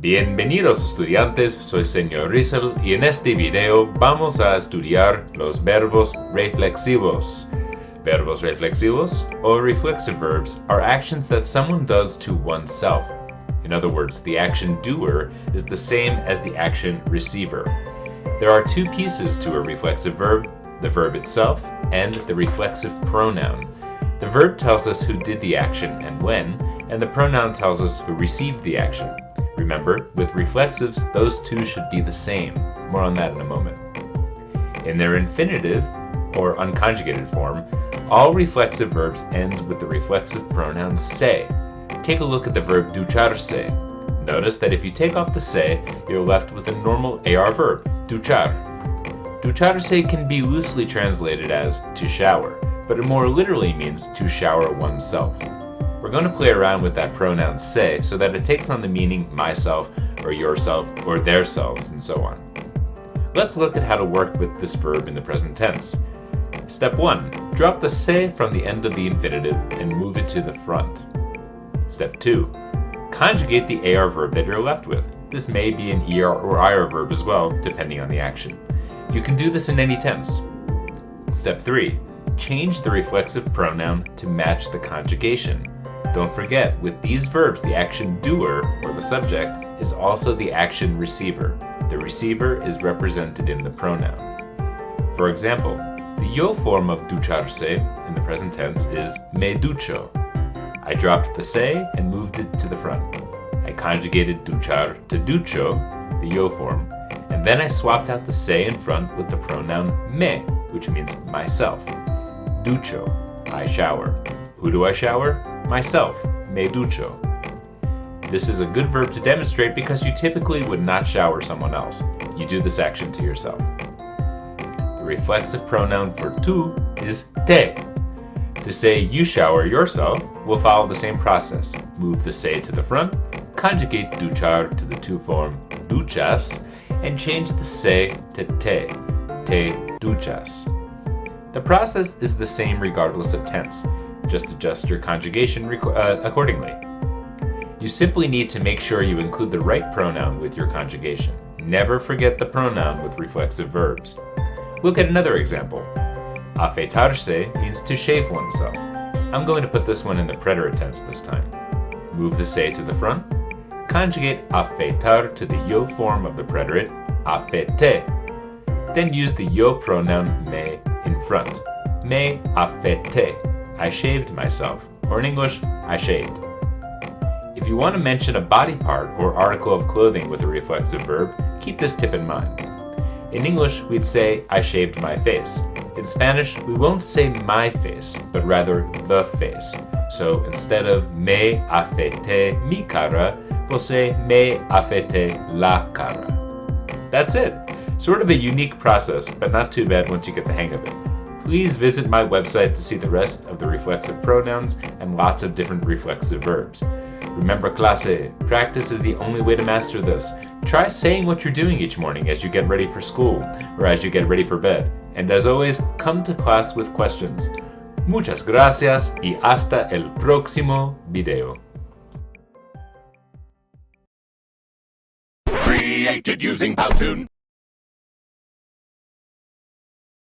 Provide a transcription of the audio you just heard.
Bienvenidos estudiantes, soy señor Riesel y en este video vamos a estudiar los verbos reflexivos. Verbos reflexivos, or reflexive verbs, are actions that someone does to oneself. In other words, the action doer is the same as the action receiver. There are two pieces to a reflexive verb, the verb itself and the reflexive pronoun. The verb tells us who did the action and when, and the pronoun tells us who received the action. Remember, with reflexives, those two should be the same. More on that in a moment. In their infinitive, or unconjugated form, all reflexive verbs end with the reflexive pronoun se. Take a look at the verb ducharse. Notice that if you take off the se, you're left with a normal AR verb, duchar. Ducharse can be loosely translated as to shower, but it more literally means to shower oneself. We're going to play around with that pronoun se so that it takes on the meaning myself or yourself or their selves and so on. Let's look at how to work with this verb in the present tense. Step 1. Drop the se from the end of the infinitive and move it to the front. Step 2. Conjugate the AR verb that you're left with. This may be an ER or IR verb as well, depending on the action. You can do this in any tense. Step 3. Change the reflexive pronoun to match the conjugation. Don't forget, with these verbs, the action doer, or the subject, is also the action receiver. The receiver is represented in the pronoun. For example, the yo form of ducharse in the present tense is me ducho. I dropped the se and moved it to the front. I conjugated duchar to ducho, the yo form, and then I swapped out the se in front with the pronoun me, which means myself. Ducho, I shower. Who do I shower? Myself, me ducho. This is a good verb to demonstrate because you typically would not shower someone else. You do this action to yourself. The reflexive pronoun for tu is te. To say you shower yourself, we'll follow the same process. Move the se to the front, conjugate duchar to the tu form duchas, and change the se to te duchas. The process is the same regardless of tense. Just adjust your conjugation accordingly. You simply need to make sure you include the right pronoun with your conjugation. Never forget the pronoun with reflexive verbs. Look at another example. Afeitarse means to shave oneself. I'm going to put this one in the preterite tense this time. Move the se to the front. Conjugate afeitar to the yo form of the preterite, AFEITÉ. Then use the yo pronoun me in front. Me AFEITÉ. I shaved myself, or in English, I shaved. If you want to mention a body part or article of clothing with a reflexive verb, keep this tip in mind. In English, we'd say, I shaved my face. In Spanish, we won't say my face, but rather the face. So instead of me afeité mi cara, we'll say me afeité la cara. That's it. Sort of a unique process, but not too bad once you get the hang of it. Please visit my website to see the rest of the reflexive pronouns and lots of different reflexive verbs. Remember, clase, practice is the only way to master this. Try saying what you're doing each morning as you get ready for school or as you get ready for bed. And as always, come to class with questions. Muchas gracias y hasta el próximo video. Created using Powtoon.